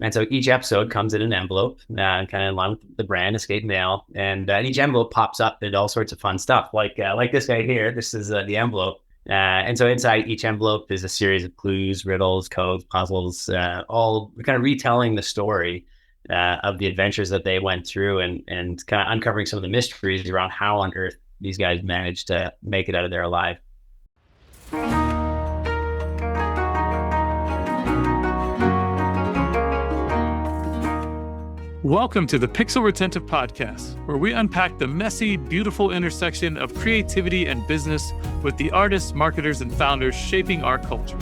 And so each episode comes in an envelope, kind of in line with the brand, Escape Mail. And each envelope pops up with all sorts of fun stuff, like this guy here. This is the envelope. And so inside each envelope is a series of clues, riddles, codes, puzzles, all kind of retelling the story of the adventures that they went through, and kind of uncovering some of the mysteries around how on earth these guys managed to make it out of there alive. Welcome to the Pixel Retentive Podcast, where we unpack the messy, beautiful intersection of creativity and business with the artists, marketers, and founders shaping our culture.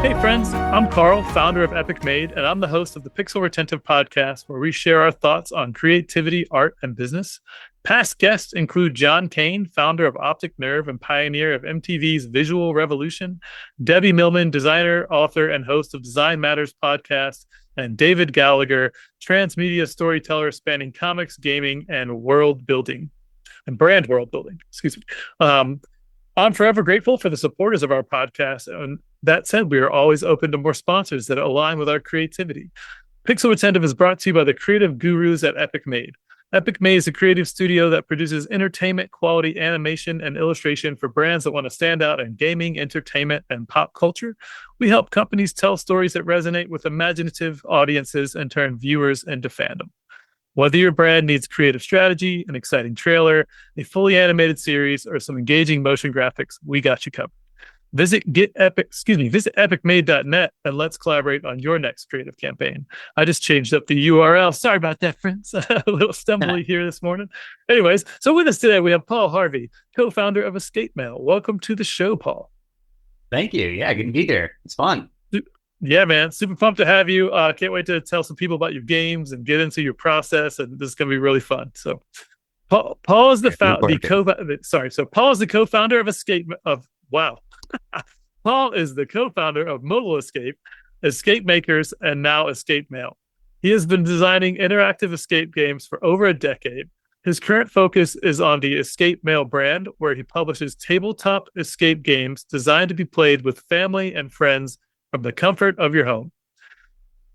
Hey friends, I'm Carl, founder of Epic Made, and I'm the host of the Pixel Retentive Podcast, where we share our thoughts on creativity, art, and business. Past guests include John Kane, founder of Optic Nerve and pioneer of MTV's Visual Revolution, Debbie Millman, designer, author, and host of Design Matters podcast, and David Gallagher, transmedia storyteller spanning comics, gaming, and brand world building. Excuse me. I'm forever grateful for the supporters of our podcast. And that said, we are always open to more sponsors that align with our creativity. Pixel Retentive is brought to you by the creative gurus at Epic Made. Epic Made is a creative studio that produces entertainment quality animation and illustration for brands that want to stand out in gaming, entertainment, and pop culture. We help companies tell stories that resonate with imaginative audiences and turn viewers into fandom. Whether your brand needs creative strategy, an exciting trailer, a fully animated series, or some engaging motion graphics, we got you covered. Visit epicmade.net and let's collaborate on your next creative campaign. I just changed up the URL. Sorry about that, friends. A little stumbly here this morning. Anyways, so with us today, we have Paul Harvey, co-founder of Escape Mail. Welcome to the show, Paul. Thank you. Yeah, good to be here. It's fun. Yeah, man. Super pumped to have you. Can't wait to tell some people about your games and get into your process. And this is going to be really fun. So Paul is So Paul is the co-founder of Paul is the co-founder of Modal Escape, Escape Makers, and now Escape Mail. He has been designing interactive escape games for over a decade. His current focus is on the Escape Mail brand, where he publishes tabletop escape games designed to be played with family and friends from the comfort of your home.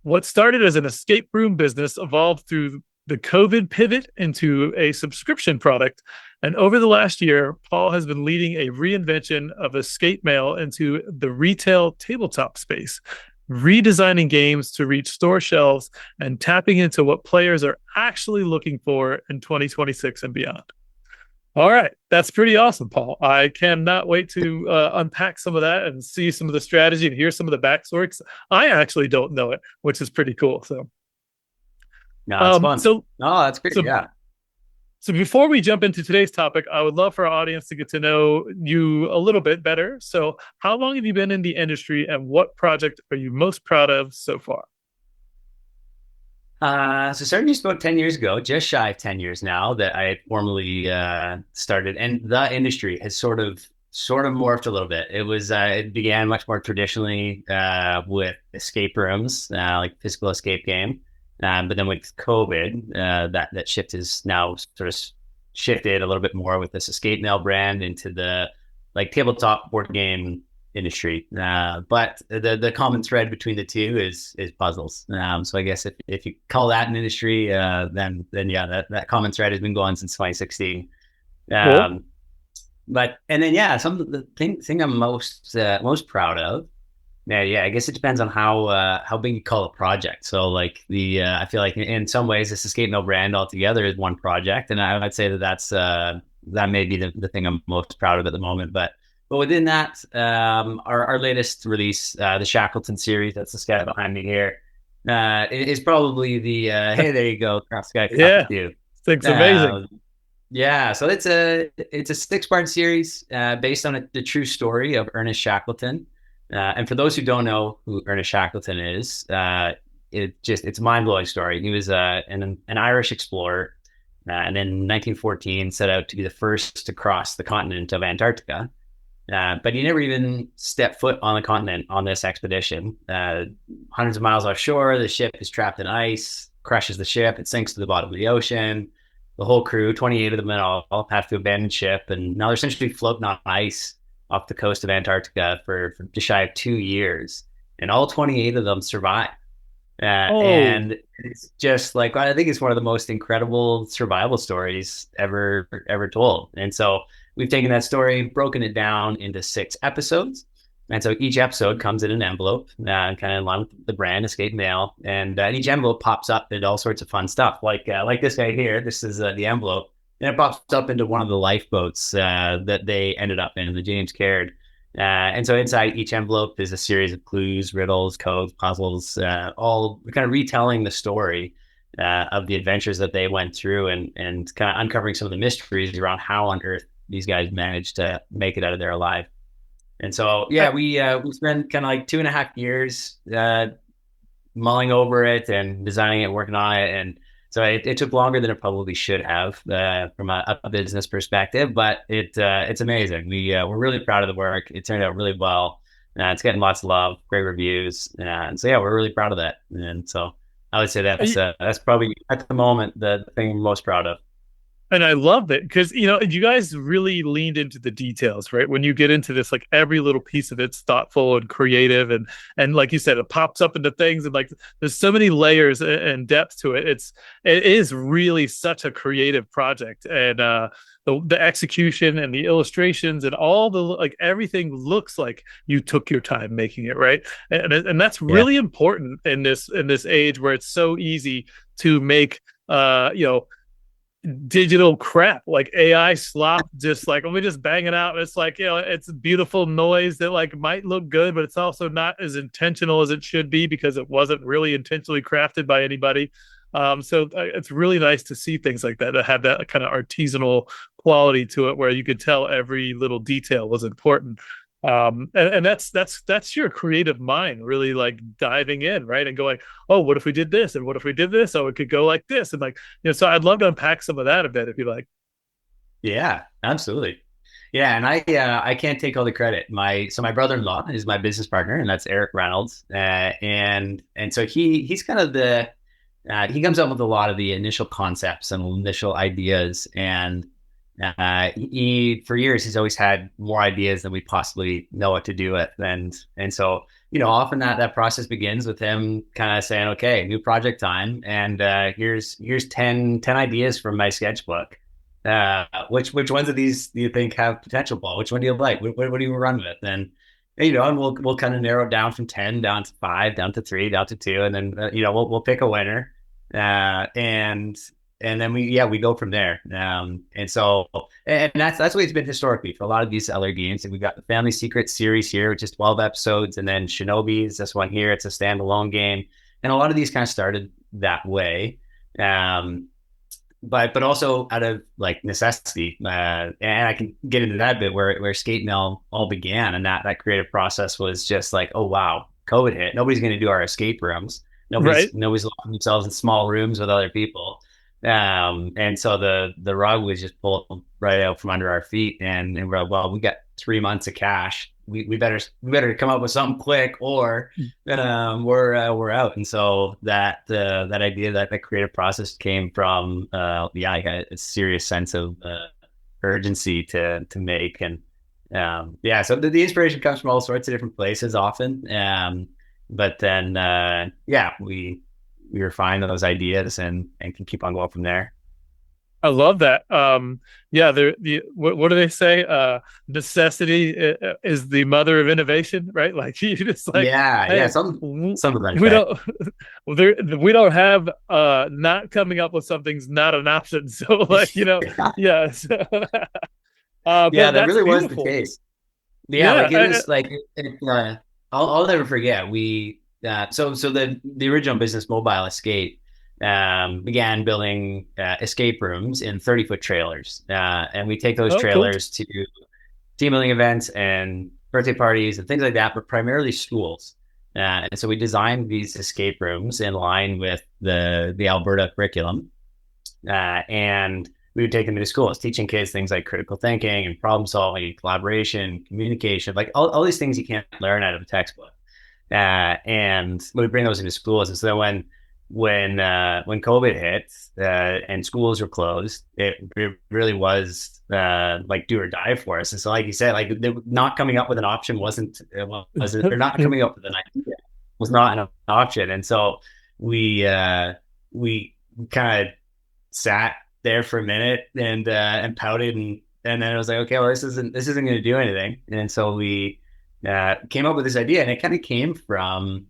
What started as an escape room business evolved through the COVID pivot into a subscription product. And over the last year, Paul has been leading a reinvention of Escape Mail into the retail tabletop space, redesigning games to reach store shelves and tapping into what players are actually looking for in 2026 and beyond. All right. That's pretty awesome, Paul. I cannot wait to unpack some of that and see some of the strategy and hear some of the backstory. I actually don't know it, which is pretty cool. So, No, it's fun. That's great. Yeah. So before we jump into today's topic, I would love for our audience to get to know you a little bit better. So how long have you been in the industry and what project are you most proud of so far? So starting just about 10 years ago, just shy of 10 years now that I had formally started, and the industry has sort of morphed a little bit. It began much more traditionally with escape rooms, like physical escape game. But then with COVID, that shift is now sort of shifted a little bit more with this Escape Mail brand into the like tabletop board game industry. But the common thread between the two is puzzles. So I guess if you call that an industry, then yeah, that common thread has been going since 2016. Cool. Some of the thing I'm most proud of. Yeah, I guess it depends on how big you call a project. So like I feel like in some ways this Escape Mail brand altogether is one project, and I'd say that may be the thing I'm most proud of at the moment. But within that, our latest release, the Shackleton series, that's the sky behind me here, is probably the hey, there you go, Cross Sky. Yeah, it's amazing. Yeah, so it's a 6-part series based on the true story of Ernest Shackleton. And for those who don't know who Ernest Shackleton is, it's a mind-blowing story. He was an Irish explorer, and in 1914 set out to be the first to cross the continent of Antarctica. But he never even stepped foot on the continent on this expedition. Hundreds of miles offshore, the ship is trapped in ice, crushes the ship, it sinks to the bottom of the ocean. The whole crew, 28 of them in all, have to abandon ship, and now they're essentially floating on ice off the coast of Antarctica for just shy of 2 years, and all 28 of them survived. Oh, And it's just like, I think it's one of the most incredible survival stories ever told. And so we've taken that story, broken it down into 6 episodes. And so each episode comes in an envelope, kind of in line with the brand Escape Mail. And each envelope pops up into all sorts of fun stuff. Like this guy here, this is the envelope. And it pops up into one of the lifeboats that they ended up in, the James Caird. And so inside each envelope is a series of clues, riddles, codes, puzzles, all kind of retelling the story of the adventures that they went through, and kind of uncovering some of the mysteries around how on earth these guys managed to make it out of there alive. And so, yeah, we spent kind of like 2.5 years mulling over it and designing it, working on it. And so it took longer than it probably should have from a business perspective, but it's amazing. We're really proud of the work. It turned out really well. It's getting lots of love, great reviews. And so, yeah, we're really proud of that. And so I would say that's probably at the moment the thing I'm most proud of. and I love it because you guys really leaned into the details, right? When you get into this, like every little piece of it's thoughtful and creative, and like you said, it pops up into things, and like there's so many layers and depth to it. It is really such a creative project, and the execution and the illustrations and all the like everything looks like you took your time making it, right? And that's Yeah. really important in this age where it's so easy to make digital crap like AI slop, just like let me just bang it out. It's like, it's beautiful noise that like might look good, but it's also not as intentional as it should be because it wasn't really intentionally crafted by anybody. So it's really nice to see things like that have that kind of artisanal quality to it where you could tell every little detail was important. And that's your creative mind really like diving in, right, and going, oh, what if we did this, and what if we did this, oh, it could go like this, and like, so I'd love to unpack some of that a bit if you like. Yeah, absolutely. Yeah, and I can't take all the credit. My brother-in-law is my business partner, and that's Eric Reynolds. And so he's kind of he comes up with a lot of the initial concepts and initial ideas, and he for years he's always had more ideas than we possibly know what to do with. And so, often that process begins with him kind of saying, okay, new project time, and here's 10 ideas from my sketchbook. Which ones of these do you think have potential, Paul? Which one do you like? What do you run with? And we'll kind of narrow it down from 10 down to 5, down to 3, down to 2, and then we'll pick a winner. And then we go from there. And that's what it's been historically for a lot of these LR games. And we've got the Family Secret series here, which is 12 episodes, and then Shinobi's this one here. It's a standalone game, and a lot of these kind of started that way. But also out of like necessity, and I can get into that bit where Skate Mail all began, and that creative process was just like, oh wow, COVID hit. Nobody's going to do our escape rooms. Right. Nobody's locking themselves in small rooms with other people. And so the rug was just pulled right out from under our feet, and we're like, well, we got 3 months of cash. We better come up with something quick, or we're out. And so that idea, that creative process came from I got a serious sense of urgency to make. And so the inspiration comes from all sorts of different places often. But then we refine those ideas and can keep on going from there. I love that. Yeah, what do they say? Necessity is the mother of innovation, right? Like you just like, Yeah, hey, something like we that. don't we don't have not coming up with something's not an option. So like, yeah. So, Yeah, but that that's really was the beautiful. case. Yeah, Yeah. like it was like I'll never forget. We so the original business, Mobile Escape, began building escape rooms in 30-foot trailers, and we take those Oh, cool. trailers to team building events and birthday parties and things like that, but primarily schools. And so we designed these escape rooms in line with the Alberta curriculum, and we would take them to schools, teaching kids things like critical thinking and problem solving, collaboration, communication, like all these things you can't learn out of a textbook. And we bring those into schools. And so when when COVID hit and schools were closed, it really was like do or die for us. And so, like you said, like not coming up with an option or not coming up with an idea was not an option. And so we kind of sat there for a minute and pouted and then it was like, okay, well, this isn't going to do anything. And so we came up with this idea, and it kind of came from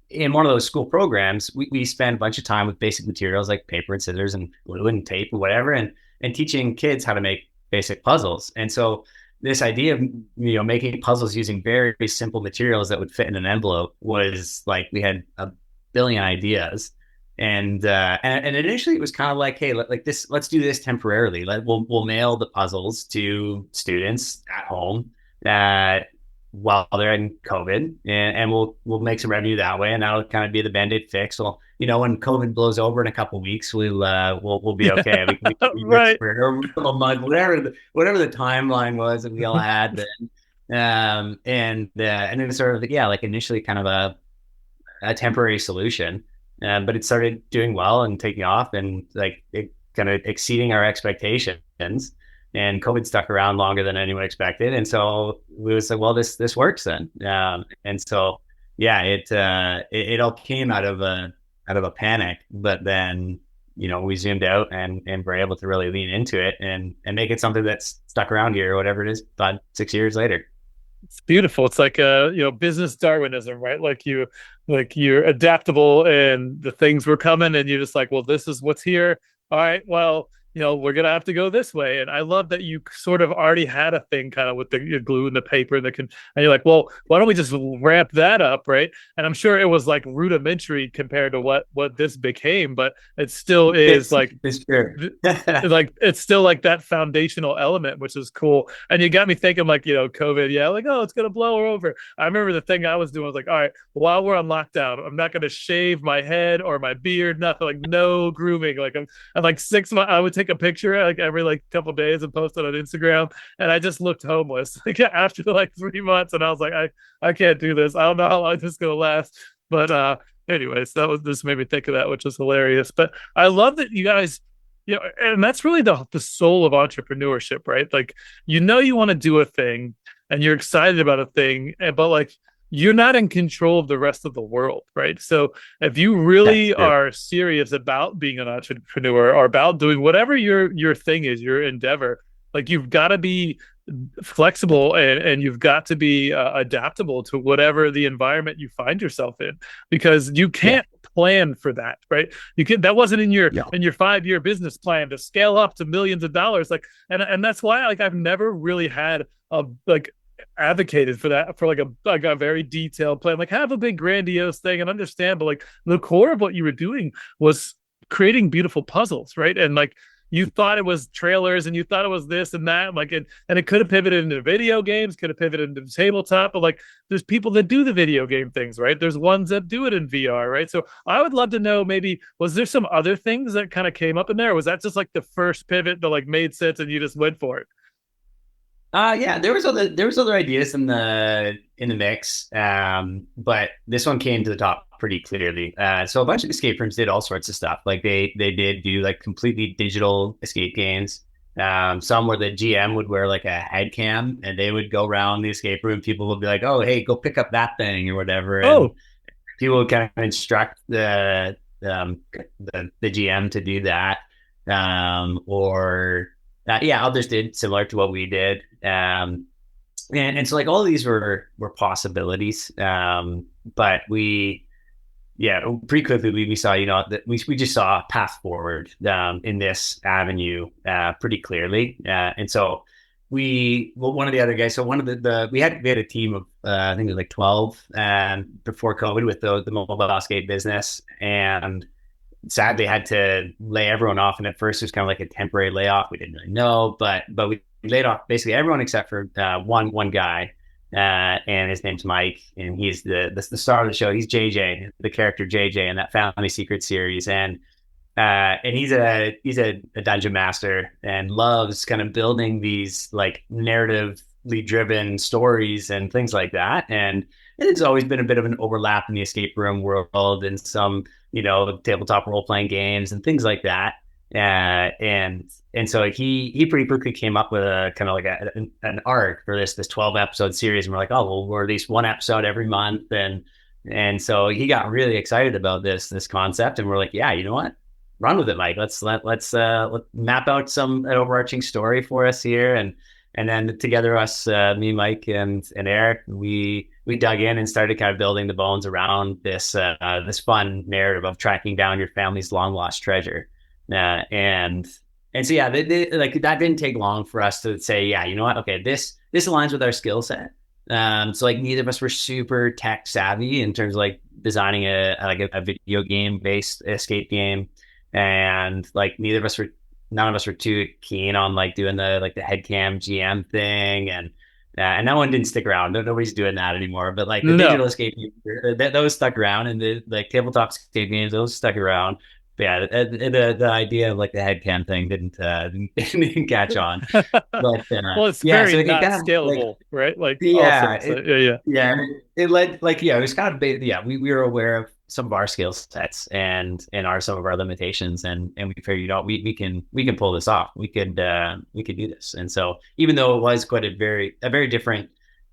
in one of those school programs. We spent a bunch of time with basic materials like paper and scissors and glue and tape or whatever, and teaching kids how to make basic puzzles. And so this idea of making puzzles using very, very simple materials that would fit in an envelope was like we had a billion ideas. And initially it was kind of like, hey, let's do this temporarily. We'll mail the puzzles to students at home while they're in COVID, and we'll make some revenue that way, and that'll kind of be the Band-Aid fix. Well, when COVID blows over in a couple of weeks, we'll be okay. Right. Or a month, whatever the timeline was that we all had then. And then sort of like initially kind of a temporary solution. But it started doing well and taking off, and like it kind of exceeding our expectations. And COVID stuck around longer than anyone expected, and so we was like, well, this works then. And so it all came out of a panic, but then we zoomed out and were able to really lean into it and make it something that's stuck around here, or whatever it is, 5-6 years later. It's beautiful. It's like business Darwinism, right? Like you're adaptable, and the things were coming, and you're just like, well, this is what's here. All right, well, we're gonna have to go this way. And I love that you sort of already had a thing kind of with the glue and the paper and and you're like, well, why don't we just ramp that up, right? And I'm sure it was like rudimentary compared to what this became, but it still is like it's true. like it's still like that foundational element, which is cool. And you got me thinking like, COVID, like, oh, it's gonna blow her over. I remember the thing I was doing was like, all right, while we're on lockdown, I'm not gonna shave my head or my beard, nothing, like no grooming. Like I'm like 6 months, I would take a picture like every like couple days and post it on Instagram, and I just looked homeless like after like 3 months, and I was like, I can't do this. I don't know how long this is gonna last. But anyways, that was just made me think of that, which is hilarious. But I love that you guys, and that's really the soul of entrepreneurship, right? Like, you want to do a thing and you're excited about a thing, but like you're not in control of the rest of the world, right? So if you really are serious about being an entrepreneur or about doing whatever your thing is, your endeavor, like you've got to be flexible and you've got to be adaptable to whatever the environment you find yourself in, because you can't plan for that, right? That wasn't in your 5-year business plan to scale up to millions of dollars, like, and that's why like I've never really had a like advocated for that, for like a very detailed plan, like have a big grandiose thing and understand, but like the core of what you were doing was creating beautiful puzzles, right? And like you thought it was trailers and you thought it was this and that, like and it could have pivoted into video games, could have pivoted into tabletop, but like there's people that do the video game things, right? There's ones that do it in VR, right? So I would love to know, maybe was there some other things that kind of came up in there, or was that just like the first pivot that like made sense and you just went for it? There was other ideas in the mix, but this one came to the top pretty clearly. So a bunch of escape rooms did all sorts of stuff. Like they did do like completely digital escape games. Some where the GM would wear like a head cam and they would go around the escape room. People would be like, "Oh, hey, go pick up that thing" or whatever. And people would kind of instruct the GM to do that, or others did similar to what we did. And so like all of these were possibilities. But pretty quickly we saw, that we just saw a path forward in this avenue pretty clearly. And so one of the other guys, so one of we had a team of I think it was like 12 before COVID with the mobile escape business, and sadly had to lay everyone off. And at first it was kind of like a temporary layoff. We didn't really know, but we laid off basically everyone except for one guy, and his name's Mike, and he's the star of the show. He's JJ, the character JJ in that Family Secret series, and he's a dungeon master and loves kind of building these like narratively driven stories and things like that. And And it's always been a bit of an overlap in the escape room world and some, tabletop role playing games and things like that. And so he pretty quickly came up with a kind of like an arc for this 12 episode series, and we're like, oh well, we're at least one episode every month, and so he got really excited about this concept, and we're like, yeah, you know what, run with it, Mike. Let's map out an overarching story for us here, and then together, us, me, Mike, and Eric, we dug in and started kind of building the bones around this fun narrative of tracking down your family's long lost treasure. And so yeah, like that didn't take long for us to say, yeah, you know what, okay, this aligns with our skill set. So like neither of us were super tech savvy in terms of like designing a video game based escape game, and like none of us were too keen on like doing the headcam GM thing, and that one didn't stick around. Nobody's doing that anymore. But like the digital escape games, those stuck around, and the like tabletop escape games, those stuck around. But yeah, the idea of like the headcam thing didn't catch on. But Well, it's yeah, very so it not kind of like scalable, right? Like yeah, also, so, yeah. yeah, it led like yeah, it was kind of yeah. We were aware of some of our skill sets and some of our limitations, and we figured out we can pull this off. We could do this. And so even though it was quite a very different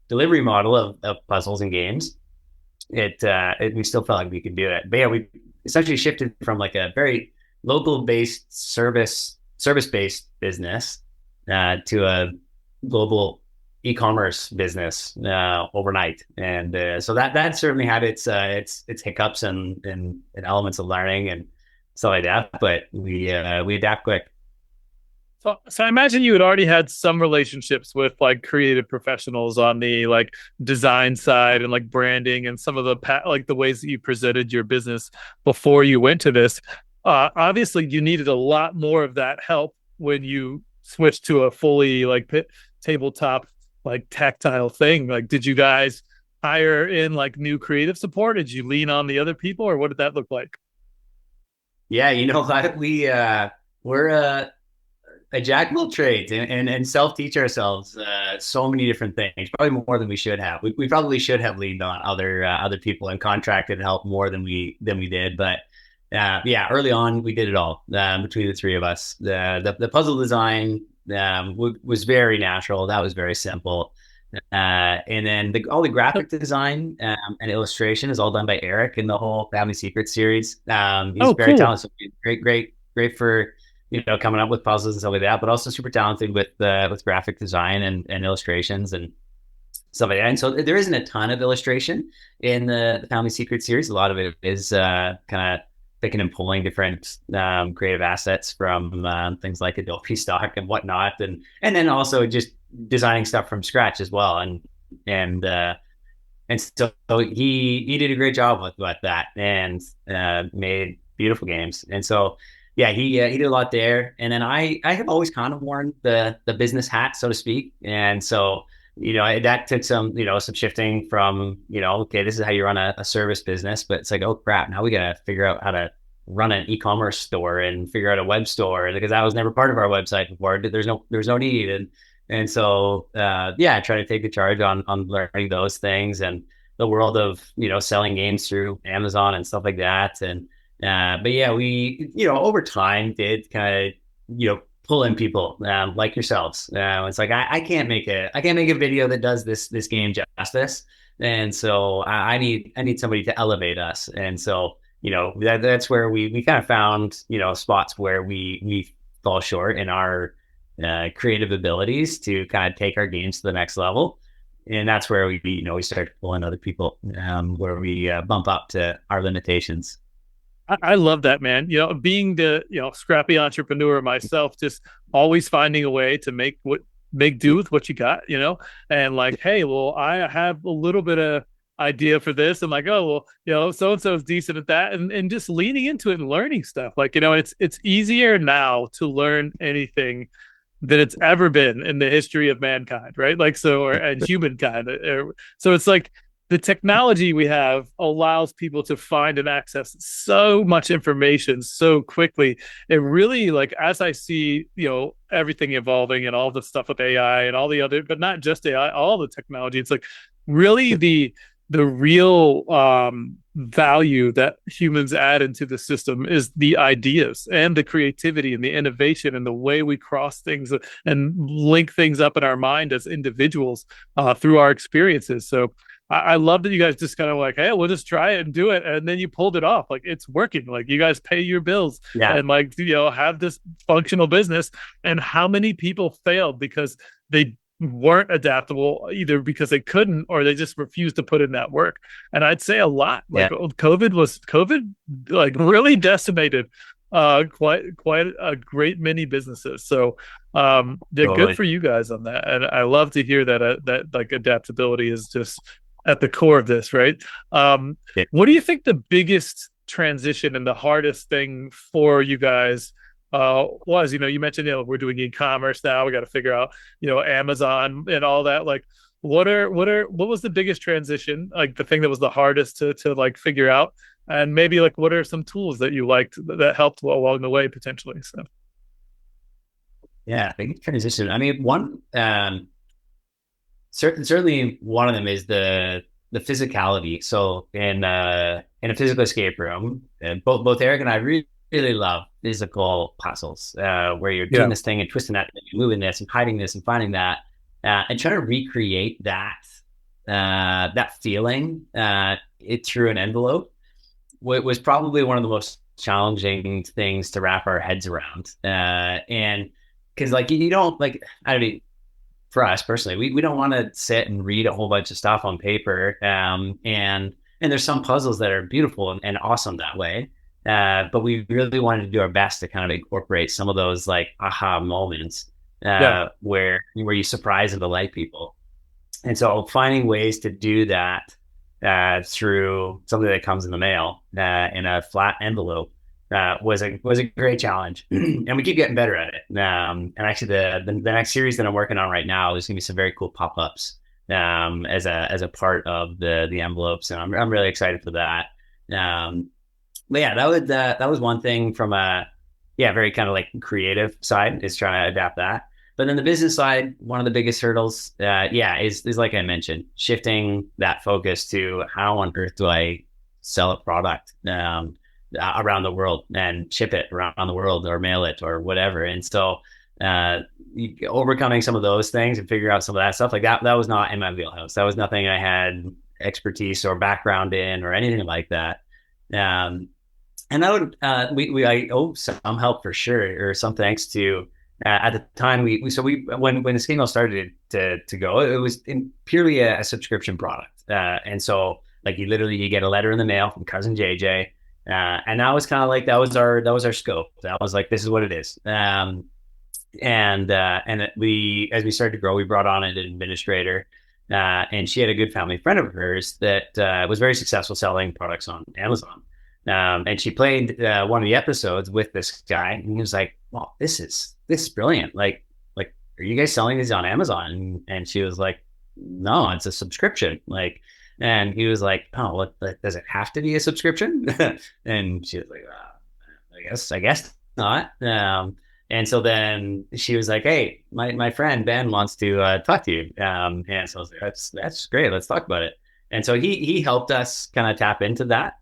delivery model of puzzles and games, we still felt like we could do it. But yeah, we essentially shifted from like a very local based service based business to a global e-commerce business overnight, and so that certainly had its hiccups and elements of learning and stuff like that. But we adapt quick. So I imagine you had already had some relationships with like creative professionals on the like design side and like branding and some of the like the ways that you presented your business before you went to this. Obviously, you needed a lot more of that help when you switched to a fully like tabletop like tactile thing. Like, did you guys hire in like new creative support? Did you lean on the other people, or what did that look like? Yeah, we're a jack of all trades, and self-teach ourselves so many different things, probably more than we should have. We probably should have leaned on other people and contracted help more than we did. But yeah, early on we did it all between the three of us. The puzzle design was very natural. That was very simple. And then all the graphic design and illustration is all done by Eric in the whole Family Secret series. He's very Cool. talented. So great for coming up with puzzles and stuff like that, but also super talented with graphic design and illustrations and stuff like that. And so there isn't a ton of illustration in the Family Secret series. A lot of it is kind of picking and pulling different creative assets from things like Adobe stock and whatnot, and then also just designing stuff from scratch as well. And so he did a great job with that, and made beautiful games. And so yeah, he did a lot there. And then I have always kind of worn the business hat, so to speak. And so that took some some shifting from okay, this is how you run a service business, but it's like, oh crap, now we gotta figure out how to run an e-commerce store and figure out a web store, because that was never part of our website before. There's no need. And so yeah, I try to take the charge on learning those things and the world of selling games through Amazon and stuff like that. And but yeah, we over time did kind of pull in people like yourselves. It's like I can't make a video that does this game justice, and so I need somebody to elevate us. And so that's where we kind of found spots where we fall short in our creative abilities to kind of take our games to the next level. And that's where we start pulling other people, where we bump up to our limitations. I love that, man. Being the scrappy entrepreneur myself, just always finding a way to make do with what you got, and like, hey, well, I have a little bit of idea for this. I'm like, oh well, so and so is decent at that, and just leaning into it and learning stuff. Like, it's easier now to learn anything than it's ever been in the history of mankind, right? Like, and humankind. So it's like the technology we have allows people to find and access so much information so quickly. It really, like, as I see, everything evolving and all the stuff with AI and all the other, but not just AI, all the technology, it's like really the the real value that humans add into the system is the ideas and the creativity and the innovation and the way we cross things and link things up in our mind as individuals through our experiences. So I love that you guys just kind of like, hey, we'll just try it and do it, and then you pulled it off. Like, it's working. Like, you guys pay your bills Yeah. and, like, have this functional business. And how many people failed because they weren't adaptable, either because they couldn't or they just refused to put in that work. And I'd say a lot. Like, Yeah. COVID like really decimated quite a great many businesses. So they're good Totally. for you guys on that. And I love to hear that that like adaptability is just at the core of this, right? Yeah. What do you think the biggest transition and the hardest thing for you guys was? You mentioned, we're doing e-commerce now. We got to figure out, Amazon and all that. Like, what was the biggest transition? Like, the thing that was the hardest to like figure out, and maybe like what are some tools that you liked that helped along the way potentially? So Yeah, big transition. I mean, one certainly one of them is the physicality. So in a physical escape room, both Eric and I really love physical puzzles, where you're doing this thing and twisting that, and moving this and hiding this and finding that, and trying to recreate that feeling it through an envelope. Was probably one of the most challenging things to wrap our heads around, and because like you don't like, I mean, for us personally, we don't want to sit and read a whole bunch of stuff on paper. And there's some puzzles that are beautiful and awesome that way. But we really wanted to do our best to kind of incorporate some of those like aha moments where you surprise and delight people. And so finding ways to do that through something that comes in the mail in a flat envelope was a great challenge, and we keep getting better at it. And actually, the next series that I'm working on right now is going to be some very cool pop-ups as a part of the envelopes, and I'm really excited for that. But yeah, that was one thing from a very kind of like creative side, is trying to adapt that. But then the business side, one of the biggest hurdles, is like I mentioned, shifting that focus to how on earth do I sell a product around the world and ship it around the world or mail it or whatever. And so overcoming some of those things and figure out some of that stuff like that was not in my wheelhouse. That was nothing I had expertise or background in or anything like that. And that would I owe some help for sure, or some thanks to at the time when the Skimo started to go, it was purely a subscription product. And so like you get a letter in the mail from cousin JJ. And that was kind of like, that was our scope. That was like, this is what it is. And as we started to grow, we brought on an administrator, and she had a good family friend of hers that was very successful selling products on Amazon. And she played one of the episodes with this guy, and he was like, "Well, this is brilliant. Like, are you guys selling these on Amazon?" And she was like, "No, it's a subscription." Like, and he was like, "Oh, what, does it have to be a subscription?" And she was like, I guess not. And so then she was like, "Hey, my friend Ben wants to talk to you." And so I was like, that's great. Let's talk about it. And so he helped us kind of tap into that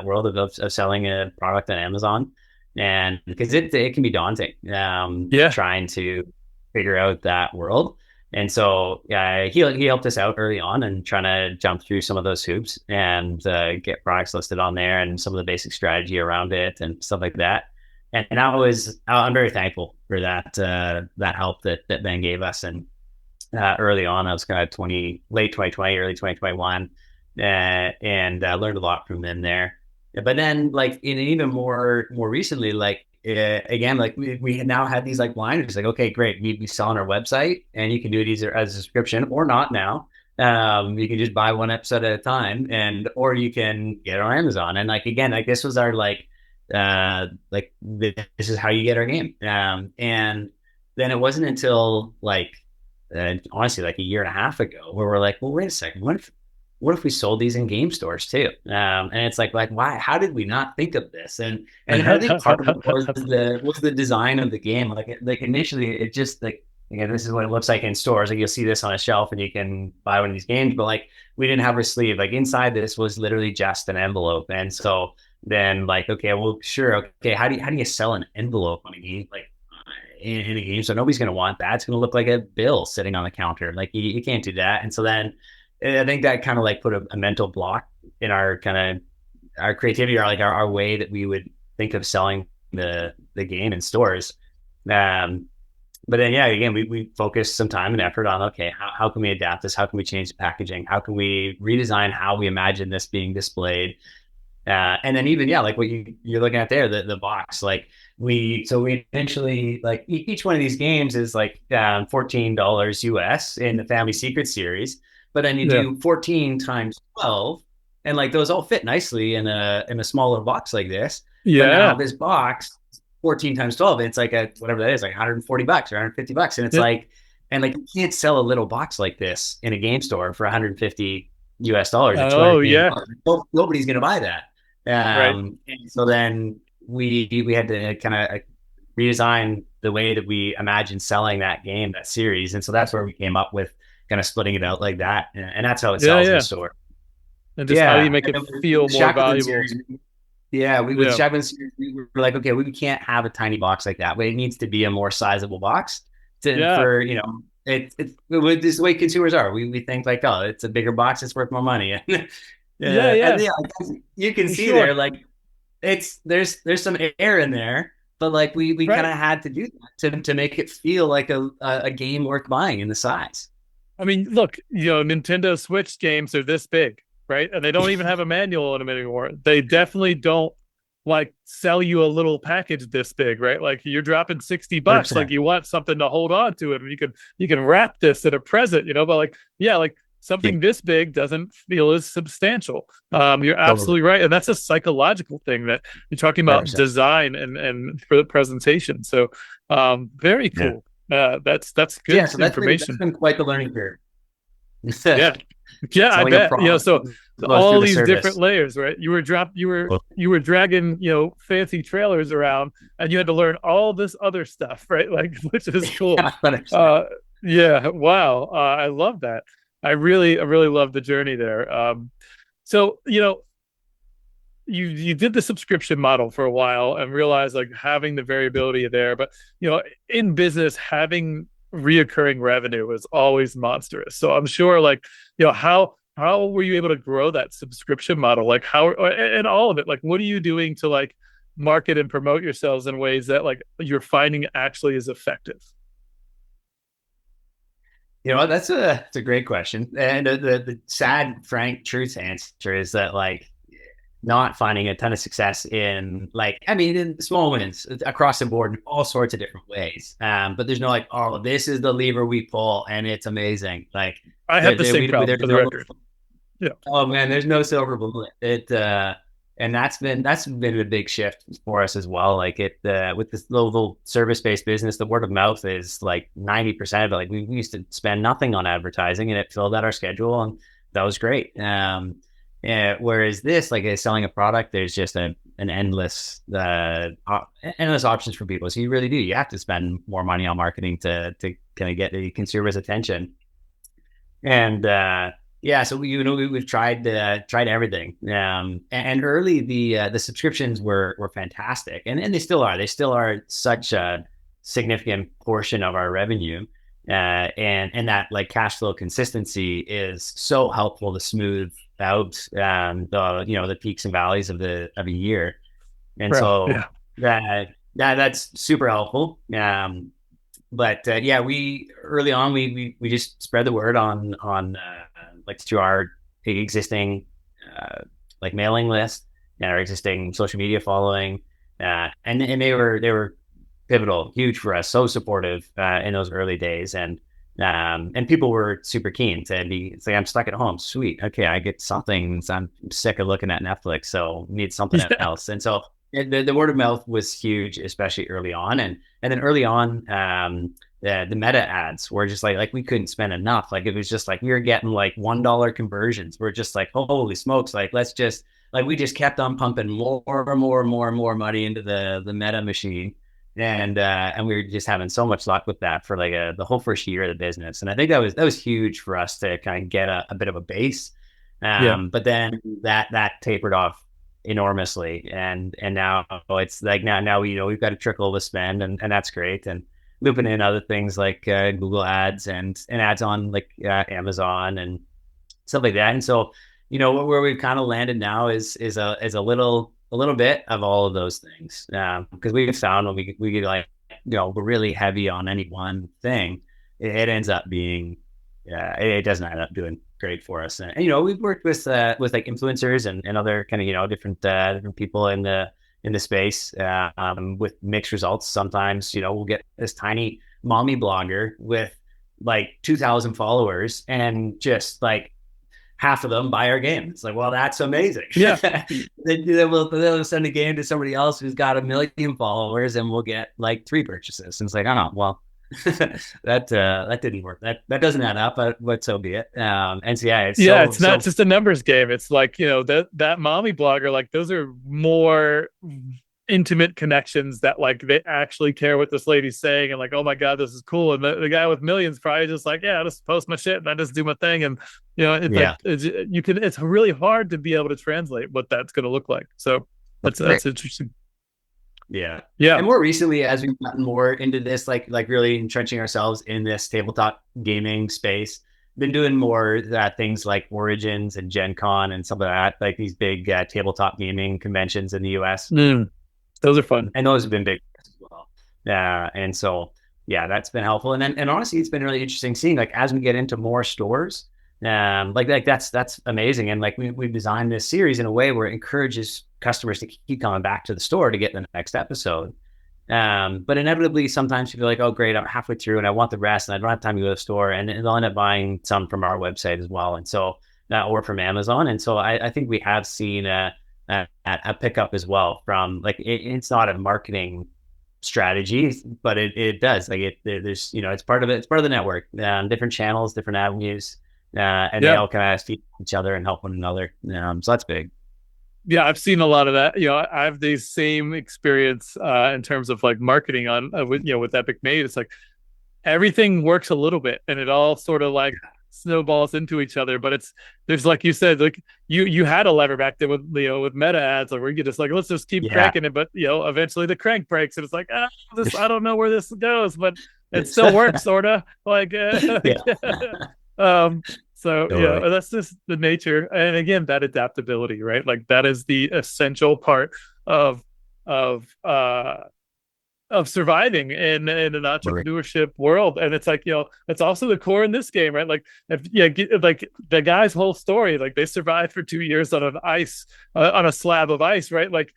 world of selling a product on Amazon, and because it can be daunting, trying to figure out that world. And so he helped us out early on and trying to jump through some of those hoops and get products listed on there and some of the basic strategy around it and stuff like that. And I'm very thankful for that help that Ben gave us. And early on, I was kind of late 2020, early 2021, and learned a lot from them there. But then, like in even more recently, like again, like we now had these like blinders, like, okay, great, we sell on our website, and you can do it either as a subscription or not now. You can just buy one episode at a time, or you can get it on Amazon. And like again, like this was our this is how you get our game. And then it wasn't until honestly, like a year and a half ago, where we're like, well, wait a second, what if we sold these in game stores too? And it's like why? How did we not think of this? And I think part of it was the design of the game. Like initially, it just like this is what it looks like in stores. Like you'll see this on a shelf and you can buy one of these games, but like we didn't have a sleeve. Like inside this was literally just an envelope. And so then like, okay, well, sure. Okay. How do you sell an envelope on a game? Like in a game. So nobody's going to want that. It's going to look like a bill sitting on the counter. Like you can't do that. And so then I think that kind of like put a mental block in our kind of our creativity, or like our way that we would think of selling the game in stores. But then, yeah, again, we focused some time and effort on, okay, how can we adapt this? How can we change the packaging? How can we redesign how we imagine this being displayed? And then even, yeah, like what you're looking at there, the box, like we eventually, like each one of these games is like $14 US in the Family Secret series, but then you do 14 times 12, and like those all fit nicely in a smaller box like this. But now this box, 14 times 12, it's like whatever that is, like $140 or $150. And it's like, and like you can't sell a little box like this in a game store for $150 US. Oh yeah. Nobody's going to buy that. Right. And so then we had to kind of redesign the way that we imagined selling that game, that series. And so that's where we came up with kind of splitting it out like that. And that's how it sells in the store. And just how do you make it feel more valuable? Series, with Shackleton series, we were like, okay, we can't have a tiny box like that. But it needs to be a more sizable box for, you know, it's the way consumers are. We think like, oh, it's a bigger box, it's worth more money. And you can see there, like there's some air in there, but like we kind of had to do that to make it feel like a game worth buying in the size. I mean, look, you know, Nintendo Switch games are this big, right? And they don't even have a manual in them anymore. They definitely don't like sell you a little package this big, right? Like you're dropping $60, 100%. Like you want something to hold on to it, and you can wrap this in a present, you know. But like, like something this big doesn't feel as substantial. You're absolutely right, and that's a psychological thing that you're talking about 100%. Design and for the presentation. So, very cool. That's good so information. That's been quite the learning curve. I bet. You know, so all these different layers, right? You were dragging, you know, fancy trailers around, and you had to learn all this other stuff, right? Like, which is cool. Wow. I love that. I really love the journey there. So, you know, you did the subscription model for a while and realized like having the variability there, but you know, in business, having reoccurring revenue is always monstrous. So I'm sure, like, you know, how were you able to grow that subscription model? Like and all of it, like, what are you doing to like market and promote yourselves in ways that like you're finding actually is effective? You know, that's a great question. And the sad, frank truth answer is that like not finding a ton of success in in small wins across the board in all sorts of different ways. But there's no like, oh, this is the lever we pull and it's amazing. Like I have the same problem for the record. Oh man, there's no silver bullet. And that's been a big shift for us as well. Like with this little service-based business, the word of mouth is like 90% of it. Like we used to spend nothing on advertising and it filled out our schedule, and that was great. Whereas this, like selling a product, there's just an endless options for people. So you really do. You have to spend more money on marketing to kind of get the consumer's attention. And so we've tried everything. And early the subscriptions were fantastic, and they still are. They still are such a significant portion of our revenue. And that like cash flow consistency is so helpful to smooth out the peaks and valleys of a year. And that's super helpful. But we early on we just spread the word on like through our existing like mailing list and our existing social media following, and they were pivotal, huge for us, so supportive in those early days, and people were super keen to say, I'm stuck at home, sweet, okay, I get something. I'm sick of looking at Netflix, so need something else. And so the word of mouth was huge, especially early on, and then early on the meta ads were just like we couldn't spend enough. Like it was just like we were getting like $1 conversions. We're just like, holy smokes, like let's just like we just kept on pumping more money into the meta machine. and we were just having so much luck with that for like the whole first year of the business. And I think that was huge for us to kind of get a bit of a base. Yeah. But then that tapered off enormously, and now it's like now we've got a trickle to spend, and that's great. And looping in other things like Google ads and ads on like Amazon and stuff like that. And so, where we've kind of landed now is a little bit of all of those things. Because we've found when we get like, we're really heavy on any one thing, it ends up being, it doesn't end up doing great for us. And we've worked with like influencers and other kind of, different people in the space, with mixed results. Sometimes, we'll get this tiny mommy blogger with like 2,000 followers, and just like half of them buy our game. It's like, well, that's amazing. Yeah. then they'll send a game to somebody else who's got 1 million followers, and we'll get like 3 purchases. And it's like, oh, well, that didn't work. That doesn't add up, but so be it. And so it's not just a numbers game. It's like, that mommy blogger, like those are more intimate connections that like they actually care what this lady's saying, and like, oh my god, this is cool. And the guy with millions probably just like, yeah, I just post my shit and I just do my thing. And like it's really hard to be able to translate what that's going to look like. So that's interesting. Yeah. And more recently, as we've gotten more into this, like really entrenching ourselves in this tabletop gaming space, been doing more things like Origins and Gen Con and some of that, like these big tabletop gaming conventions in the US. Those are fun. And those have been big as well. And so, that's been helpful. And honestly, it's been really interesting seeing, like, as we get into more stores, like that's amazing. And like we've designed this series in a way where it encourages customers to keep coming back to the store to get the next episode. But inevitably, sometimes you feel like, oh, great, I'm halfway through and I want the rest, and I don't have time to go to the store, and they'll end up buying some from our website as well. And so, or from Amazon. And so I think we have seen a pickup as well from, like, it's not a marketing strategy, but it does, like, there's, it's part of it. It's part of the network, different channels, different avenues, and they all kind of feed each other and help one another. So that's big. Yeah, I've seen a lot of that. I have the same experience in terms of like marketing on with Epic Made. It's like everything works a little bit, and it all sort of like snowballs into each other. But there's, like you said, like you had a lever back there with with meta ads, like where you just like, let's just keep cranking it. But eventually the crank breaks, and it's like, I don't know where this goes, but it still works, sort of like. So totally. That's just the nature. And again, that adaptability, right? Like that is the essential part of surviving in an entrepreneurship world. And it's like, it's also the core in this game, right? Like, like the guy's whole story, like they survived for 2 years on on a slab of ice, right? Like,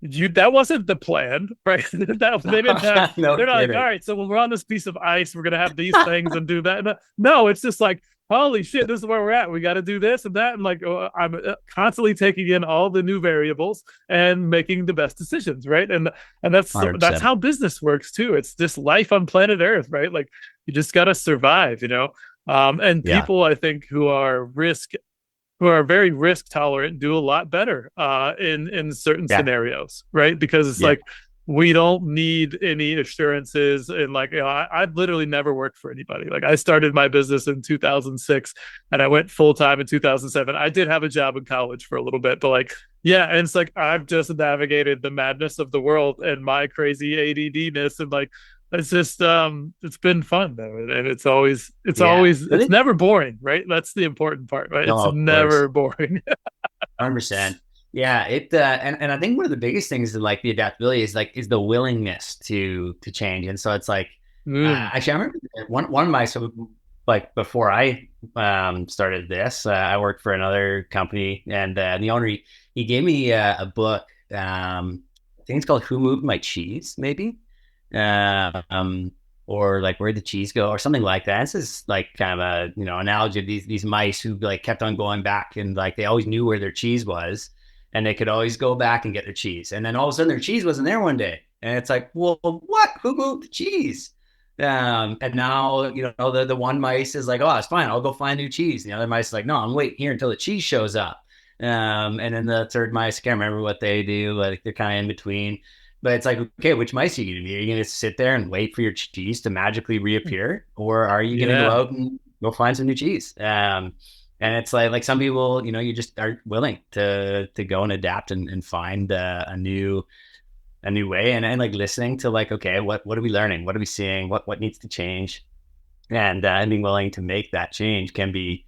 that wasn't the plan, right? They didn't have, no, they're not like, all right, so when we're on this piece of ice, we're gonna have these things and do that. No, it's just like, holy shit, this is where we're at. We got to do this and that, and like, I'm constantly taking in all the new variables and making the best decisions, right? And that's 100%. That's how business works too. It's just life on planet Earth, right? Like, you just got to survive, And people, I think, who are very risk tolerant do a lot better in certain scenarios, right? Because it's like, we don't need any assurances. And like, I've literally never worked for anybody. Like, I started my business in 2006 and I went full-time in 2007. I did have a job in college for a little bit, but like, and it's like, I've just navigated the madness of the world and my crazy ADD-ness, and like, it's just it's been fun though, and it's never boring, right? That's the important part, right? It's never boring. 100%. Yeah, and I think one of the biggest things in like the adaptability is the willingness to change. And so it's like, actually, I remember one of my, so like before I started this, I worked for another company, and the owner, he gave me a book. I think it's called "Who Moved My Cheese," maybe. Or like "Where'd the Cheese Go," or something like that. This is like kind of a analogy of these mice who like kept on going back, and like they always knew where their cheese was, and they could always go back and get their cheese. And then all of a sudden their cheese wasn't there one day, and it's like, well, what? Who moved the cheese? And now the one mice is like, oh, it's fine, I'll go find new cheese. And the other mice is like, no, I'm waiting here until the cheese shows up. And then the third mice, I can't remember what they do, like they're kind of in between. But it's like, okay, which mice are you going to be? Are you going to sit there and wait for your cheese to magically reappear, or are you going to go Yeah. out and go find some new cheese? And it's like some people, you just aren't willing to go and adapt and find a new way, and like listening to like, okay, what are we learning? What are we seeing? What needs to change? And being willing to make that change can be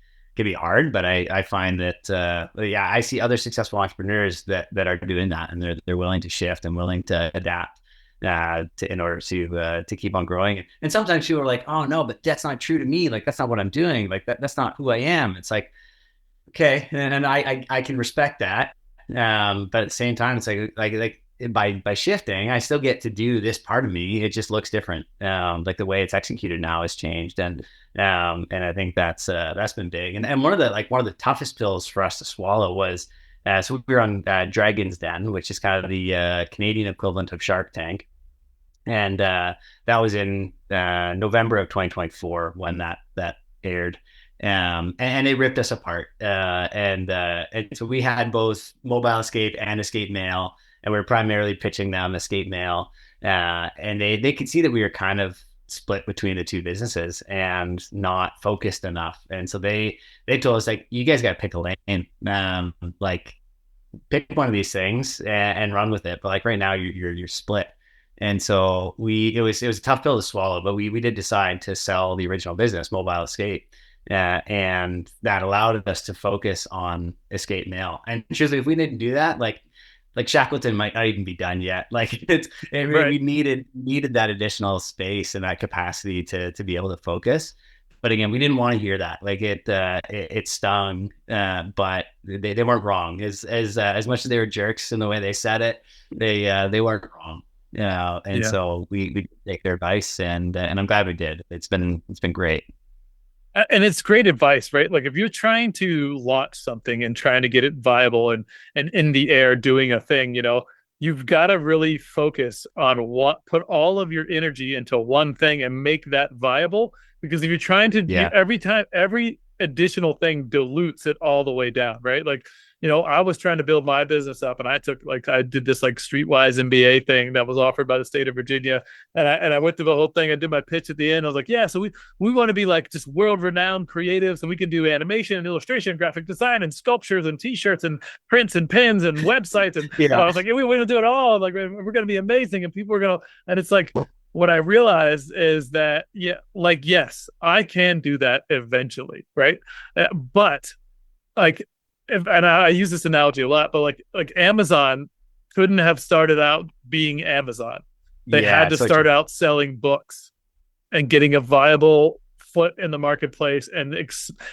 hard, but I find that I see other successful entrepreneurs that are doing that, and they're willing to shift and willing to adapt in order to keep on growing. And sometimes people are like, oh no, but that's not true to me. Like that's not what I'm doing. Like that's not who I am. It's like, okay, and I can respect that. But at the same time, it's like by shifting, I still get to do this part of me. It just looks different. Like the way it's executed now has changed, and I think that's been big. And one of the toughest pills for us to swallow was so we were on Dragon's Den, which is kind of the Canadian equivalent of Shark Tank, and that was in November of 2024 when that aired. And they ripped us apart. And so we had both Mobile Escape and Escape Mail, and we were primarily pitching them Escape Mail. And they could see that we were kind of split between the two businesses and not focused enough. And so they told us, like, you guys got to pick a lane. Like, pick one of these things and run with it. But like right now, you're split. And so it was a tough pill to swallow, but we did decide to sell the original business, Mobile Escape. And that allowed us to focus on Escape Mail. And truthfully, if we didn't do that, like Shackleton might not even be done yet. Like Right. we needed that additional space and that capacity to be able to focus. But again, we didn't want to hear that. Like it stung, but they weren't wrong. As much as they were jerks in the way they said it, they weren't wrong. And Yeah. so we take their advice, and I'm glad we did. It's been great. And it's great advice, right? Like if you're trying to launch something and trying to get it viable and in the air doing a thing, you've got to really focus on put all of your energy into one thing and make that viable. Because if you're trying to, Yeah. every additional thing dilutes it all the way down, right? Like, I was trying to build my business up, and I did this like Streetwise MBA thing that was offered by the state of Virginia, and I went through the whole thing. I did my pitch at the end. I was like, yeah, so we want to be like just world renowned creatives, and we can do animation and illustration, graphic design, and sculptures and T-shirts and prints and pins and websites, and I was like, yeah, we want to do it all. Like we're going to be amazing, and people are going to, and it's like. What I realized is that, yes, I can do that eventually, right? But like, and I use this analogy a lot, but like Amazon couldn't have started out being Amazon. They Yeah. had to start out selling books and getting a viable foot in the marketplace, and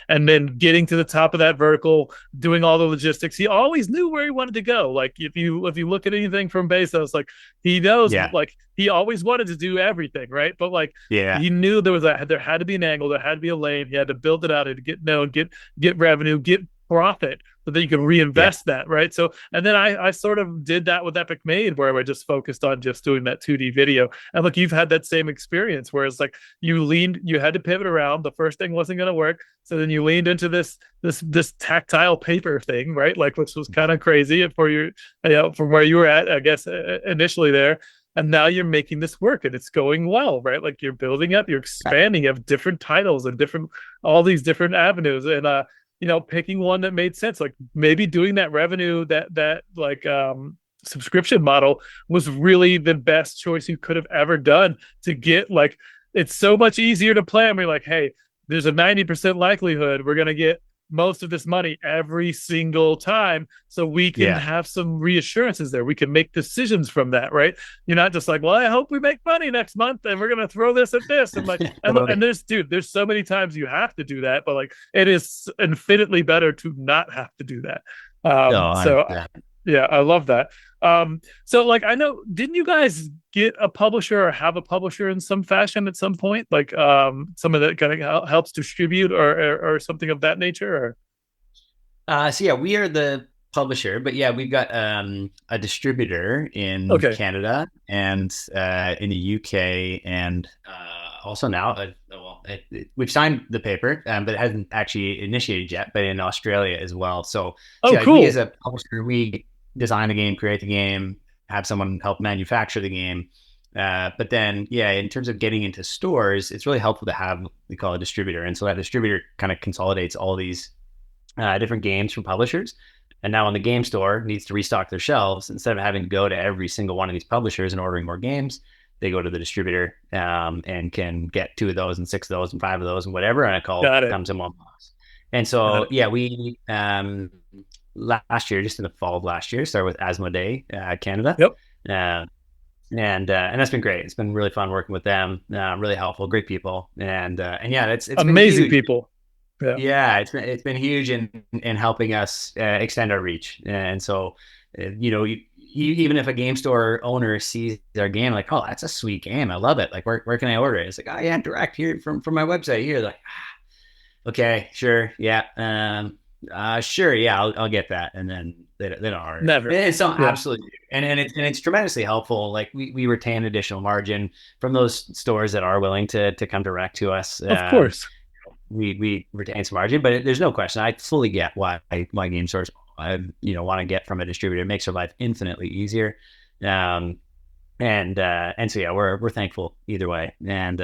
then getting to the top of that vertical, doing all the logistics. He always knew where he wanted to go. Like if you look at anything from Bezos, like he knows, like he always wanted to do everything, right? But like he knew there had to be an angle, there had to be a lane. He had to build it out, he had to get known, get revenue, get profit, so that you can reinvest that, right? So, and then I sort of did that with Epic Made, where I just focused on just doing that 2D video. And look, you've had that same experience where it's like you had to pivot around. The first thing wasn't going to work, so then you leaned into this tactile paper thing, right? Like, which was kind of crazy for you, from where you were at, I guess, initially there. And now you're making this work, and it's going well, right? Like you're building up, you're expanding, you have different titles and all these different avenues, and picking one that made sense, like maybe doing that revenue, that subscription model was really the best choice you could have ever done to get, like, it's so much easier to plan. We're like, hey, there's a 90% likelihood we're going to get most of this money every single time, so we can have some reassurances there. We can make decisions from that, right? You're not just like, well, I hope we make money next month and we're gonna throw this at this, and like and there's so many times you have to do that, but like it is infinitely better to not have to do that. I love that. So like, I know, didn't you guys get a publisher or have a publisher in some fashion at some point? Like someone that kind of helps distribute or something of that nature? Or so we are the publisher, but we've got a distributor in Canada and in the UK, and also now we've signed the paper, but it hasn't actually initiated yet, but in Australia as well. So cool. We as a publisher, we design the game, create the game, have someone help manufacture the game. But then, yeah, in terms of getting into stores, it's really helpful to have what we call a distributor. And so that distributor kind of consolidates all these different games from publishers. And now when the game store needs to restock their shelves, instead of having to go to every single one of these publishers and ordering more games, they go to the distributor and can get 2 of those and 6 of those and 5 of those and whatever. And it all comes in one box. And so, yeah, we last year, just in the fall of last year, started with Asmodee Canada. Yep. And that's been great. It's been really fun working with them. Really helpful, great people, and yeah, it's amazing people. Yeah, it's been huge in helping us extend our reach. And so, even if a game store owner sees our game, like, oh, that's a sweet game, I love it. Like, where can I order it? It's like, oh yeah, direct here from my website here. Like, okay, sure, yeah, sure, yeah, I'll get that. And then they don't order. Never. And so absolutely, and it's tremendously helpful. Like we retain additional margin from those stores that are willing to come direct to us. Of course. We retain some margin, but there's no question. I fully get why game stores, want to get from a distributor. It makes their life infinitely easier. And so, yeah, we're thankful either way. And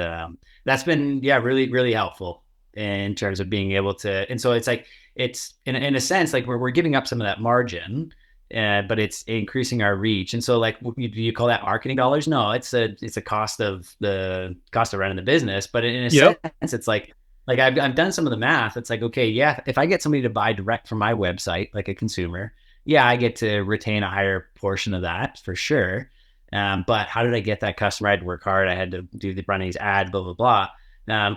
that's been, really, really helpful in terms of being able to. And so it's like, it's in a sense, like we're giving up some of that margin, but it's increasing our reach. And so, like, do you call that marketing dollars? No, it's a cost of running the business. But in a sense, it's like I've done some of the math. It's like, okay, yeah, if I get somebody to buy direct from my website, like a consumer, yeah, I get to retain a higher portion of that for sure. But how did I get that customer? I had to work hard. I had to run these ads, blah, blah, blah.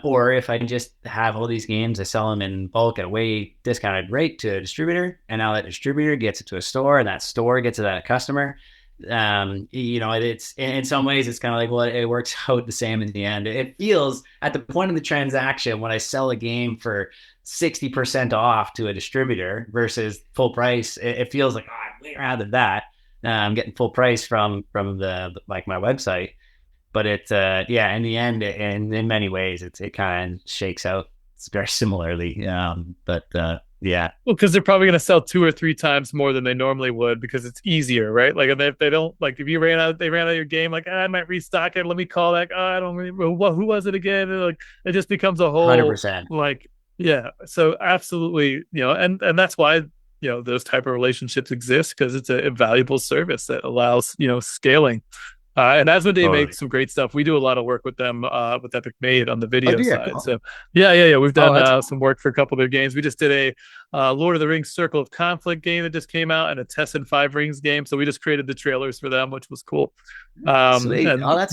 Or if I just have all these games, I sell them in bulk at a way discounted rate to a distributor, and now that distributor gets it to a store, and that store gets it to that customer. It's in some ways it's kind of like, well, it works out the same in the end. It feels at the point of the transaction when I sell a game for 60% off to a distributor versus full price, it feels like, I'd way rather that. I'm getting full price from the my website. But it's in the end, and in many ways, it kind of shakes out very similarly. Yeah. Well, because they're probably going to sell 2 or 3 times more than they normally would because it's easier, right? Like if they don't, like if they ran out of your game, like I might restock it. Let me call that. I don't really. Well, who was it again? And like it just becomes a whole 100%. Like, yeah. So absolutely, and that's why those type of relationships exist, because it's a valuable service that allows scaling. And Asmodee makes some great stuff. We do a lot of work with them with Epic Made on the video side. Cool. So yeah. We've done some work for a couple of their games. We just did a Lord of the Rings Circle of Conflict game that just came out, and a Tessin 5 Rings game. So we just created the trailers for them, which was cool. And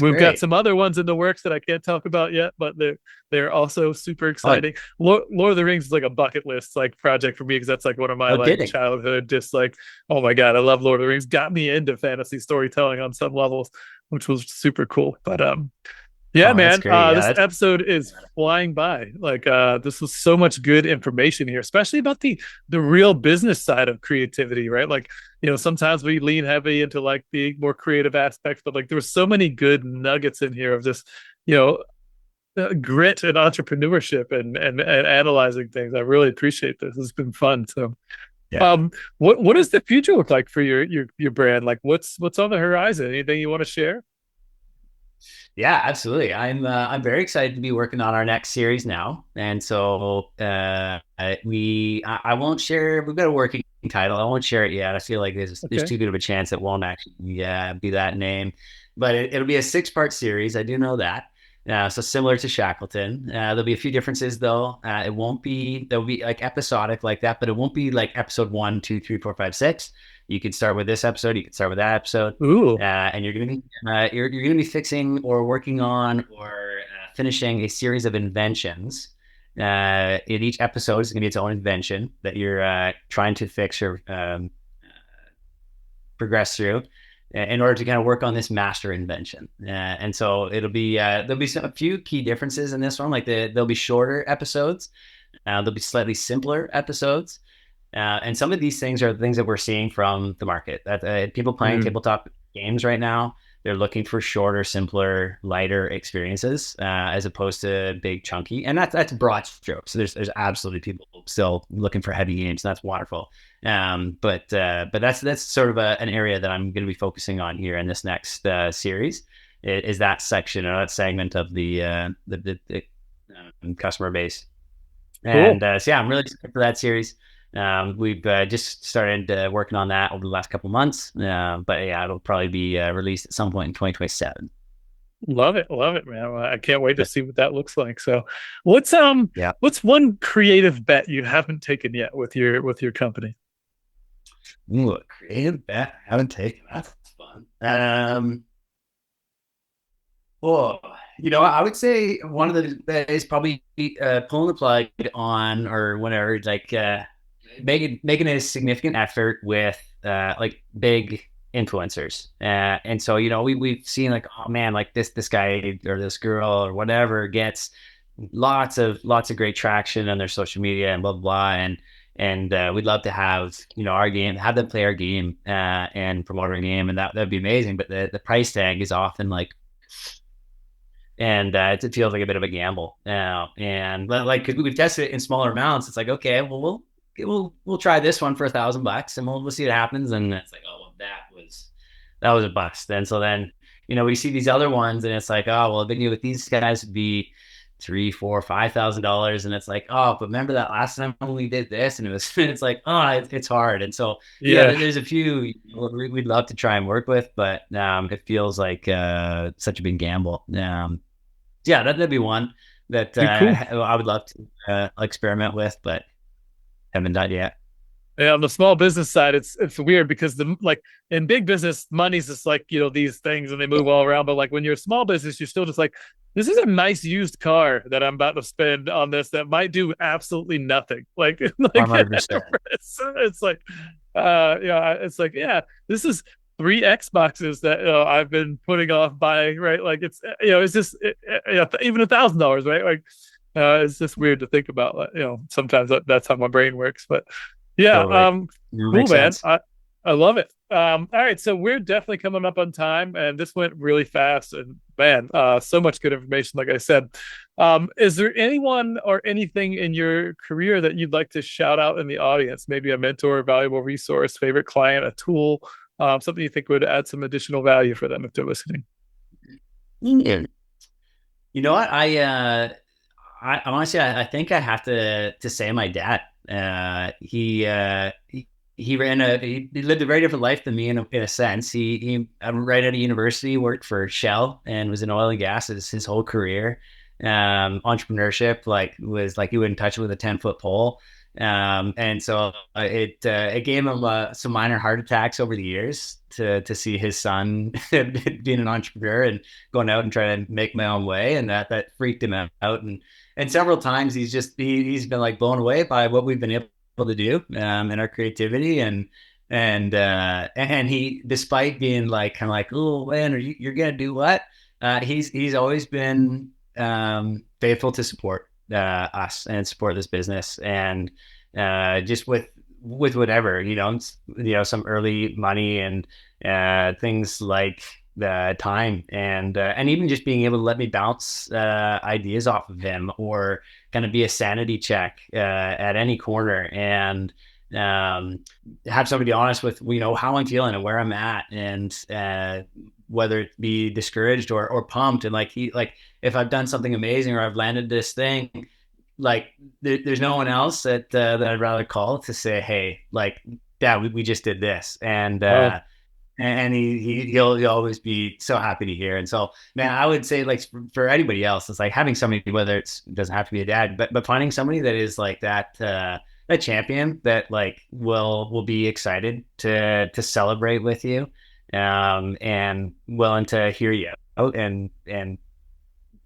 we've got some other ones in the works that I can't talk about yet, but they're also super exciting. Lord of the Rings is like a bucket list like project for me, because that's like one of my childhood, just like, oh my God, I love Lord of the Rings. Got me into fantasy storytelling on some levels, which was super cool. But man, this episode is flying by. Like this was so much good information here, especially about the real business side of creativity, right? Like, sometimes we lean heavy into like the more creative aspects, but like there were so many good nuggets in here of just, grit and entrepreneurship and analyzing things. I really appreciate this. It's been fun. So what does the future look like for your brand? Like what's on the horizon? Anything you want to share? Yeah, absolutely. I'm very excited to be working on our next series now, and so I won't share. We've got a working title. I won't share it yet. I feel like there's too good of a chance it won't actually be that name, but it'll be a 6-part series. I do know that. So similar to Shackleton. There'll be a few differences though. There'll be like episodic like that, but it won't be like episode 1, 2, 3, 4, 5, 6. You could start with this episode. You could start with that episode. Ooh. And you're gonna be you're gonna be fixing or working on or finishing a series of inventions. In each episode is gonna be its own invention that you're trying to fix or progress through in order to kind of work on this master invention. And so it'll be there'll be a few key differences in this one. Like there'll be shorter episodes. There'll be slightly simpler episodes. And some of these things are the things that we're seeing from the market. That people playing tabletop games right now, they're looking for shorter, simpler, lighter experiences as opposed to big, chunky. And that's broad strokes. So there's absolutely people still looking for heavy games. And that's wonderful. But that's sort of an area that I'm going to be focusing on here in this next series. Is that section or that segment of the customer base. And Cool. so yeah, I'm really excited for that series. We've just started working on that over the last couple of months. But yeah, it'll probably be released at some point in 2027. Love it, man. Well, I can't wait to see what that looks like. So, Yeah. what's one creative bet you haven't taken yet with your company? Ooh, a creative bet I haven't taken. That's fun. Well, I would say one of the is probably pulling the plug on or whatever, like making a significant effort with like big influencers. And so, we've seen like, oh man, like this guy or this girl or whatever gets lots of great traction on their social media and blah blah blah. And we'd love to have our game, have them play our game and promote our game, and that'd be amazing. But the price tag is often like, and it feels like a bit of a gamble now. And like, cause we've tested it in smaller amounts, it's like, okay, well, we'll try this one for $1,000 and we'll see what happens. And it's like, oh, well, that was a bust. And so then, we see these other ones and it's like, oh, well, a video with these guys would be $3,000, $4,000, $5,000. And it's like, oh, but remember that last time when we did this? And it's like, oh, it's hard. And so, yeah, Yeah, there's a few we'd love to try and work with, but it feels like such a big gamble. Yeah, that'd be one that too cool. I would love to experiment with, but haven't done yet. Yeah, on the small business side, it's weird because the like in big business, money's just like these things and they move all around. But like when you're a small business, you're still just like, this is a nice used car that I'm about to spend on this that might do absolutely nothing. Like 100%. it's like, it's like this is three Xboxes that I've been putting off buying. Right, like it's just even $1,000, right? Like it's just weird to think about. Sometimes that's how my brain works, but. Yeah, Totally. cool, Makes man. sense. I love it. All right, so we're definitely coming up on time, and this went really fast. And man, so much good information. Like I said, is there anyone or anything in your career that you'd like to shout out in the audience? Maybe a mentor, a valuable resource, favorite client, a tool, something you think would add some additional value for them if they're listening. Yeah. You know what? I honestly, I think I have to say my dad. He lived a very different life than me in a sense. He right out of university worked for Shell and was in oil and gas his whole career. Entrepreneurship was like he wouldn't touch it with a 10-foot pole. And so it gave him some minor heart attacks over the years to see his son being an entrepreneur and going out and trying to make my own way, and that freaked him out. And several times he's been like blown away by what we've been able to do and our creativity and he, despite being like kind of like, oh man, you're gonna do what? He's always been faithful to support us and support this business, and just with whatever, some early money and things like the time and even just being able to let me bounce ideas off of him or kind of be a sanity check at any corner and have somebody honest with how I'm feeling and where I'm at, and whether it be discouraged or pumped, and if I've done something amazing or I've landed this thing, like there's no one else that I'd rather call to say, hey, like, Dad, we just did this, and Wow. he'll always be so happy to hear. And so, man, I would say like for anybody else, it's like having somebody, whether it doesn't have to be a dad, but finding somebody that is like that champion that like will be excited to celebrate with you, and willing to hear you out and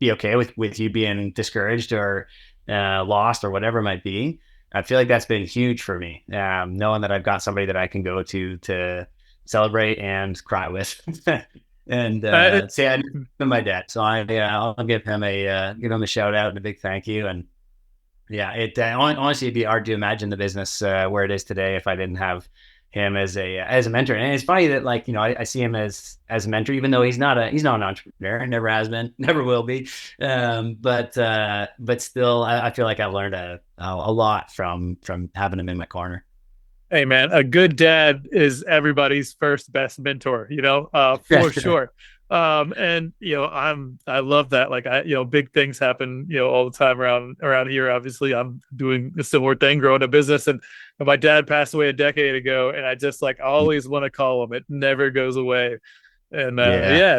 be okay with you being discouraged or lost or whatever it might be. I feel like that's been huge for me, knowing that I've got somebody that I can go to celebrate and cry with. And say I know my dad, so I'll give him a shout out and a big thank you. And yeah, it honestly, it'd be hard to imagine the business where it is today if I didn't have him as a mentor. And it's funny that, like, I see him as a mentor, even though he's not an entrepreneur, never has been, never will be. But still, I feel like I've learned a lot from having him in my corner. Hey man, a good dad is everybody's first best mentor, for sure. And I love that. Like, big things happen, all the time around here. Obviously, I'm doing a similar thing, growing a business, and my dad passed away a decade ago, and I just like always want to call him. It never goes away. And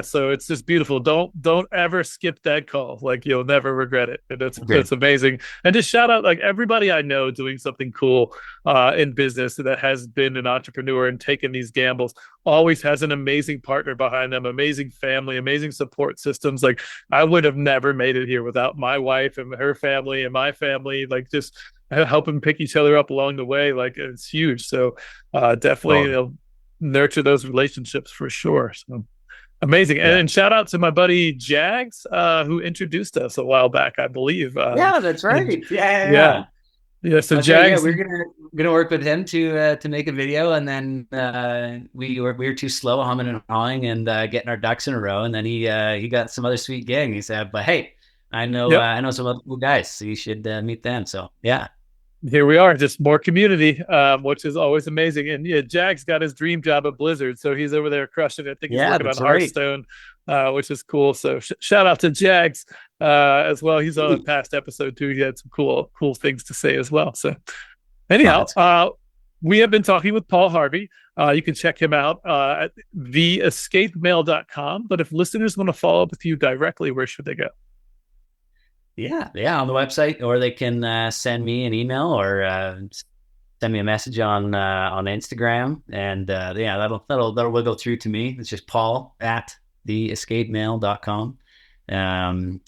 so it's just beautiful. Don't ever skip that call. Like, you'll never regret it. And it's amazing. And just shout out like everybody I know doing something cool in business that has been an entrepreneur and taken these gambles, always has an amazing partner behind them, amazing family, amazing support systems. Like, I would have never made it here without my wife and her family and my family, like just helping pick each other up along the way. Like, it's huge. So definitely nurture those relationships for sure. So amazing. And shout out to my buddy Jags, who introduced us a while back, I believe. That's right. Yeah. So Jags, we're gonna work with him to make a video, and then we were too slow humming and hawing and getting our ducks in a row, and then he got some other sweet gang. He said, but hey, I know some other cool guys, so you should meet them. So yeah. Here we are, just more community, which is always amazing. And Jack's got his dream job at Blizzard, so he's over there crushing it. I think he's working on Hearthstone, which is cool. So shout out to Jags as well. He's on a past episode too. He had some cool things to say as well. So anyhow, we have been talking with Paul Harvey. You can check him out at theescapemail.com. But if listeners want to follow up with you directly, where should they go? Yeah, on the website, or they can send me an email or send me a message on Instagram, and that'll wiggle through to me. It's just Paul at theescapemail.com,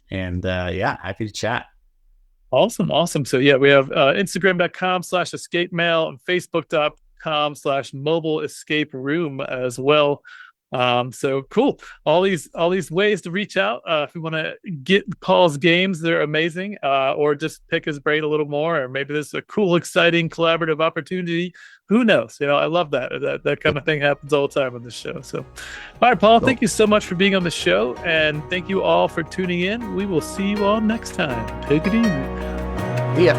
happy to chat. Awesome. So we have Instagram.com/escapemail and Facebook.com/mobile escape room as well. So cool. All these ways to reach out. If you want to get Paul's games, they're amazing. Or just pick his brain a little more, or maybe this is a cool, exciting, collaborative opportunity. Who knows? I love that kind of thing happens all the time on this show. So, all right, Paul, thank you so much for being on the show, and thank you all for tuning in. We will see you all next time. Take it easy. Yeah.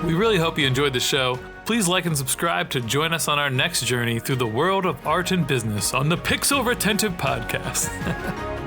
We really hope you enjoyed the show. Please like and subscribe to join us on our next journey through the world of art and business on the Pixel Retentive Podcast.